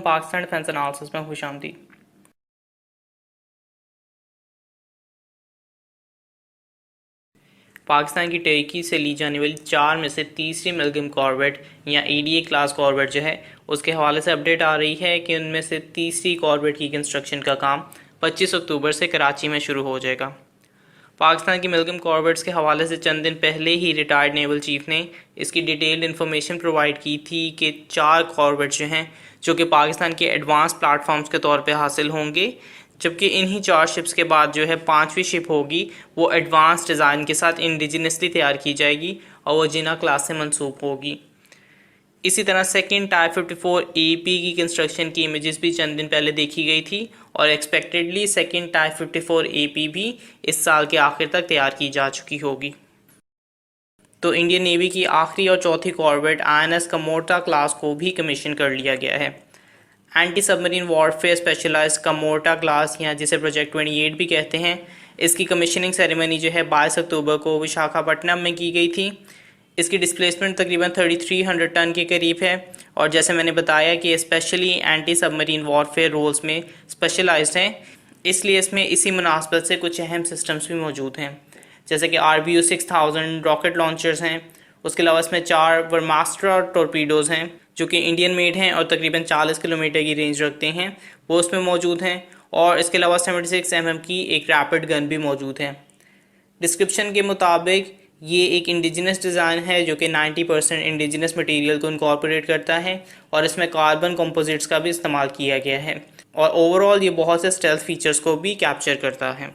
Pakistan defence analysis में खुशामदीद। पाकिस्तान की Turkey से ली जाने वाली 4 में से तीसरी मिलगम कॉर्वेट या एडीए क्लास कॉर्वेट जो है उसके हवाले से अपडेट आ रही है कि उनमें से तीसरी कॉर्वेट की कंस्ट्रक्शन का काम 25 अक्टूबर से कराची में शुरू हो जाएगा। पाकिस्तान की मिलगम कॉर्वेट्स के हवाले से चंद दिन पहले ही रिटायर्ड नेवल चीफ ने इसकी डिटेल्ड इन्फॉर्मेशन प्रोवाइड की थी कि 4 कॉर्वेट्स जो हैं जो कि पाकिस्तान के एडवांस प्लेटफॉर्म्स के तौर पे हासिल होंगे, जबकि इन्हीं 4 शिप्स के बाद जो है 5वीं शिप होगी वो एडवांस डिज़ाइन के साथ इंडिजिनसली तैयार की जाएगी और वो जिना क्लास से मंसूब होगी। इसी तरह सेकेंड टाइप 54 AP की कंस्ट्रक्शन की इमेजेस भी चंद दिन पहले देखी गई थी और एक्सपेक्टेडली सेकेंड टाइप 54 AP भी इस साल के आखिर तक तैयार की जा चुकी होगी। तो इंडियन नेवी की आखिरी और चौथी कॉर्वेट INS कमोर्टा क्लास को भी कमीशन कर लिया गया है। Anti submarine warfare specialised Kamorta class या जिसे प्रोजेक्ट 28 भी कहते हैं, इसकी कमीशनिंग सेरेमनी जो है 22 अक्टूबर को विशाखापट्टनम में की गई थी। इसकी डिस्प्लेसमेंट तकरीबन 3300 टन के करीब है और जैसे मैंने बताया कि specially anti submarine warfare roles में स्पेशलाइज्ड हैं, इसलिए इसमें इसी मुनासबत से कुछ अहम सिस्टम्स भी मौजूद हैं, जैसे कि RBU 6000 रॉकेट लॉन्चर्स हैं। उसके अलावा इसमें 4 वर्मास्ट्रा टॉर्पीडोज़ हैं जो कि इंडियन मेड हैं और तकरीबन 40 किलोमीटर की रेंज रखते हैं, वो उसमें मौजूद हैं। और इसके अलावा 76 mm की एक रैपिड गन भी मौजूद है। डिस्क्रिप्शन के मुताबिक ये एक इंडिजिनस डिज़ाइन है जो कि 90% इंडिजिनस मटेरियल को इनकॉर्पोरेट करता है और इसमें कार्बन कंपोजिट्स का भी इस्तेमाल किया गया है और ओवरऑल ये बहुत से स्टेल्थ फीचर्स को भी कैप्चर करता है।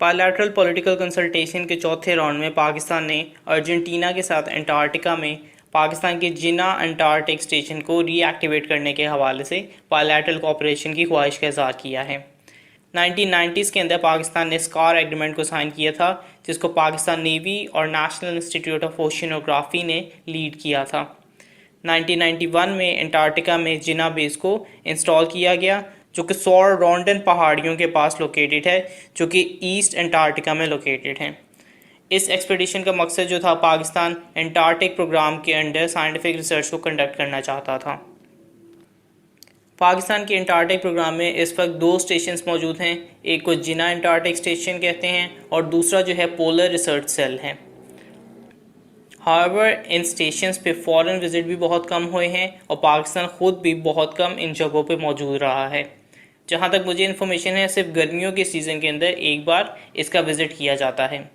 बायलैटरल पॉलिटिकल कंसल्टेशन के चौथे राउंड में पाकिस्तान ने अर्जेंटीना के साथ अंटार्कटिका में पाकिस्तान के जिना अंटार्कटिक स्टेशन को रीएक्टिवेट करने के हवाले से बायलैटरल कोऑपरेशन की ख्वाहिश का इज़हार किया है। 1990s के अंदर पाकिस्तान ने स्कार एग्रीमेंट को साइन किया था, जिसको पाकिस्तान नेवी और नेशनल इंस्टीट्यूट ऑफ ओशियनोग्राफी ने लीड किया था। 1991 में अंटार्कटिका में जिना बेस को इंस्टॉल किया गया जो कि सौर रॉन्डन पहाड़ियों के पास लोकेटेड है, जो कि ईस्ट अंटार्कटिका में लोकेटेड है। इस एक्सपीडिशन का मकसद जो था, पाकिस्तान अंटार्कटिक प्रोग्राम के अंडर साइंटिफिक रिसर्च को कंडक्ट करना चाहता था। पाकिस्तान के अंटार्कटिक प्रोग्राम में इस वक्त 2 स्टेशंस मौजूद हैं, एक को जिना अंटार्कटिक स्टेशन कहते हैं और दूसरा जो है पोलर रिसर्च सेल है। हाउएवर इन स्टेशंस पे फॉरेन विजिट भी बहुत कम हुए हैं और पाकिस्तान ख़ुद भी बहुत कम इन जगहों पे मौजूद रहा है। जहाँ तक मुझे इन्फॉर्मेशन है, सिर्फ गर्मियों के सीज़न के अंदर एक बार इसका विज़िट किया जाता है,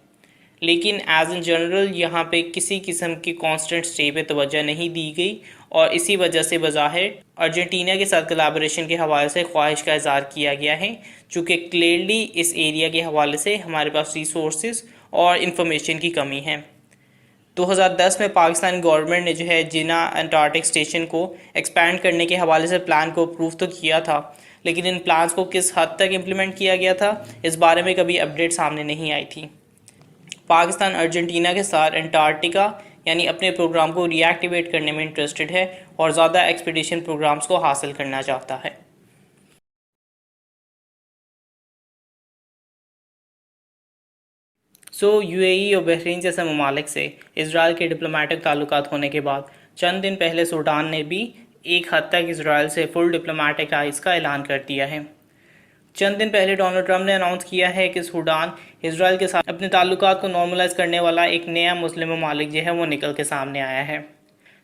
लेकिन एज इन जनरल यहाँ पे किसी किस्म की कांस्टेंट स्टे पे तवज्जो नहीं दी गई और इसी वजह से बज़ाहिर अर्जेंटीना के साथ कोलैबोरेशन के हवाले से ख्वाहिश का इज़हार किया गया है, चूँकि क्लियरली इस एरिया के हवाले से हमारे पास रिसोर्स और इंफॉर्मेशन की कमी है। 2010 में पाकिस्तानी गवर्नमेंट ने जो है जिना अंटार्कटिक स्टेशन को एक्सपैंड करने के हवाले से प्लान को अप्रूव तो किया था, लेकिन इन प्लान्स को किस हद तक इम्प्लीमेंट किया गया था इस बारे में कभी अपडेट सामने नहीं आई थी। पाकिस्तान अर्जेंटीना के साथ अंटार्कटिका यानी अपने प्रोग्राम को रीएक्टिवेट करने में इंटरेस्टेड है और ज़्यादा एक्सपीडिशन प्रोग्राम्स को हासिल करना चाहता है। UAE और बहरीन जैसे ममालिक से इसराइल के डिप्लोमेटिक ताल्लुकात होने के बाद चंद दिन पहले सूडान ने भी एक हद तक इसराइल से फुल डिप्लोमेटिक टाइज का ऐलान कर दिया है। चंद दिन पहले डोनाल्ड ट्रंप ने अनाउंस किया है कि सूडान इसराइल के साथ अपने ताल्लुकात को नॉर्मलाइज करने वाला एक नया मुस्लिम ममालिक जो है वो निकल के सामने आया है।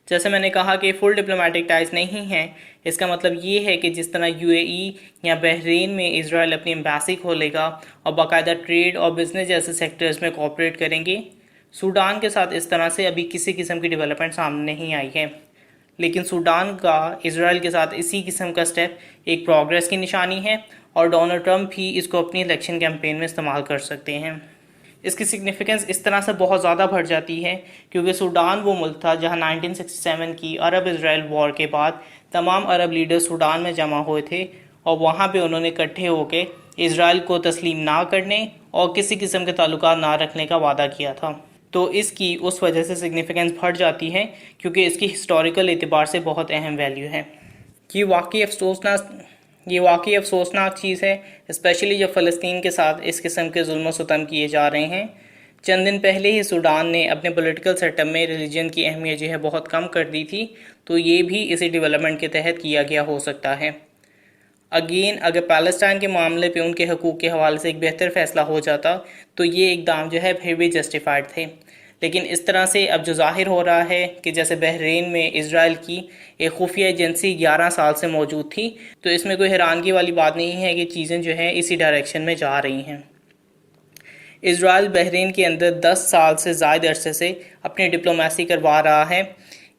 जैसे मैंने कहा कि फुल डिप्लोमेटिक टाइज नहीं है, इसका मतलब ये है कि जिस तरह UAE या बहरीन में इसराइल अपनी एम्बेसी खोलेगा और बाकायदा ट्रेड और बिजनेस जैसे सेक्टर्स में कोऑपरेट करेंगे, सूडान के साथ इस तरह से अभी किसी किस्म की डेवलपमेंट सामने नहीं आई है। लेकिन सूडान का इसराइल के साथ इसी किस्म का स्टेप एक प्रोग्रेस की निशानी है और डोनाल्ड ट्रंप भी इसको अपनी इलेक्शन कैंपेन में इस्तेमाल कर सकते हैं। इसकी सिग्निफिकेंस इस तरह से बहुत ज़्यादा बढ़ जाती है क्योंकि सूडान वो मुल्क था जहां 1967 की अरब इसराइल वॉर के बाद तमाम अरब लीडर सूडान में जमा हुए थे और वहां पे उन्होंने इकट्ठे होकर इसराइल को तस्लीम ना करने और किसी किस्म के ताल्लुकात ना रखने का वादा किया था। तो इसकी उस वजह से सिग्निफिकेंस बढ़ जाती है क्योंकि इसकी हिस्टोरिकल एतबार से बहुत अहम वैल्यू है। ये वाकई अफसोसनाक चीज़ है, स्पेशली जब फ़लस्तीन के साथ इस किस्म के जुल्म सितम किए जा रहे हैं, चंद दिन पहले ही सूडान ने अपने पॉलिटिकल सेटअप में रिलीजन की अहमियत जो है बहुत कम कर दी थी, तो ये भी इसी डेवलपमेंट के तहत किया गया हो सकता है। अगेन अगर पैलेस्टाइन के मामले पे उनके हकूक़ के हवाले से एक बेहतर फ़ैसला हो जाता तो ये इकदाम जो है फिर भी जस्टिफाइड थे, लेकिन इस तरह से अब जो ज़ाहिर हो रहा है कि जैसे बहरीन में इजराइल की एक खुफिया एजेंसी 11 साल से मौजूद थी, तो इसमें कोई हैरानगी वाली बात नहीं है कि चीज़ें जो हैं इसी डायरेक्शन में जा रही हैं। इजराइल बहरीन के अंदर 10 साल से ज़ायद अरसे से अपनी डिप्लोमेसी करवा रहा है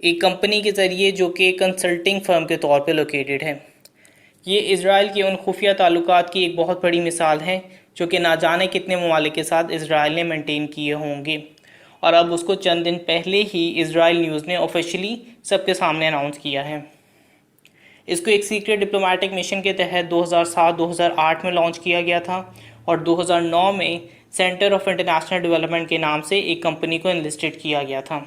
एक कंपनी के ज़रिए जो कि कंसल्टिंग फर्म के तौर पे लोकेटेड है। ये इजराइल के उन खुफिया ताल्लुकात की एक बहुत बड़ी मिसाल है जो कि ना जाने कितने ममालिक के साथ इजराइल ने मेंटेन किए होंगे, और अब उसको चंद दिन पहले ही इजराइल न्यूज़ ने ऑफिशियली सबके सामने अनाउंस किया है। इसको एक सीक्रेट डिप्लोमेटिक मिशन के तहत 2007-2008 में लॉन्च किया गया था और 2009 में सेंटर ऑफ इंटरनेशनल डेवलपमेंट के नाम से एक कंपनी को इनलिस्टेड किया गया था।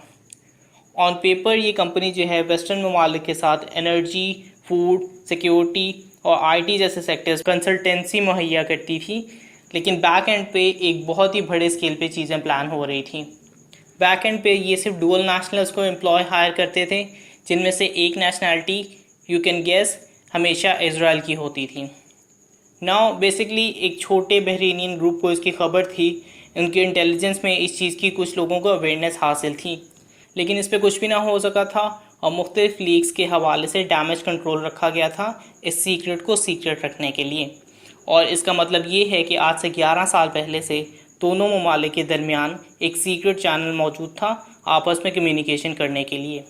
ऑन पेपर ये कंपनी जो है वेस्टर्न ममालिक के साथ एनर्जी, फूड सिक्योरिटी और आईटी जैसे सेक्टर्स कंसल्टेंसी मुहैया करती थी, लेकिन बैक एंड पे एक बहुत ही बड़े स्केल पे चीज़ें प्लान हो रही थी। बैक एंड पे ये सिर्फ डुअल नेशनल्स को एम्प्लॉय हायर करते थे, जिनमें से एक नेशनैलिटी यू कैन गेस हमेशा इजराइल की होती थी। नाउ बेसिकली एक छोटे बहरीनियन ग्रुप को इसकी खबर थी, उनके इंटेलिजेंस में इस चीज़ की कुछ लोगों को अवेयरनेस हासिल थी, लेकिन इस पर कुछ भी ना हो सका था और मुख्तलिफ लीक्स के हवाले से डैमेज कंट्रोल रखा गया था इस सीक्रेट को सीक्रेट रखने के लिए। और इसका मतलब ये है कि आज से 11 साल पहले से दोनों ममालिक के दरमियान एक सीक्रेट चैनल मौजूद था आपस में कम्युनिकेशन करने के लिए।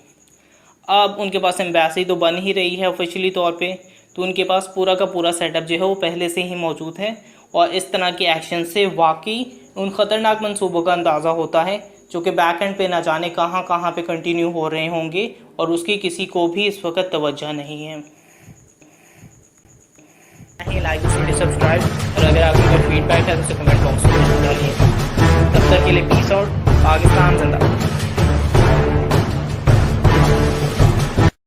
अब उनके पास एम्बेसी तो बन ही रही है ऑफिशियली तौर पे, तो उनके पास पूरा का पूरा सेटअप जो है वो पहले से ही मौजूद है, और इस तरह के एक्शन से वाकई उन ख़तरनाक मंसूबों का अंदाज़ा होता है जो कि बैक एंड पे ना जाने कहाँ कहाँ पे कंटिन्यू हो रहे होंगे, और उसकी किसी को भी इस वक्त तवज्जो नहीं है। लाइक वीडियो सब्सक्राइब, और अगर आपको कोई फीडबैक है तो कमेंट बॉक्स में डालिए। तब तक के लिए पीस आउट, पाकिस्तान जिंदाबाद।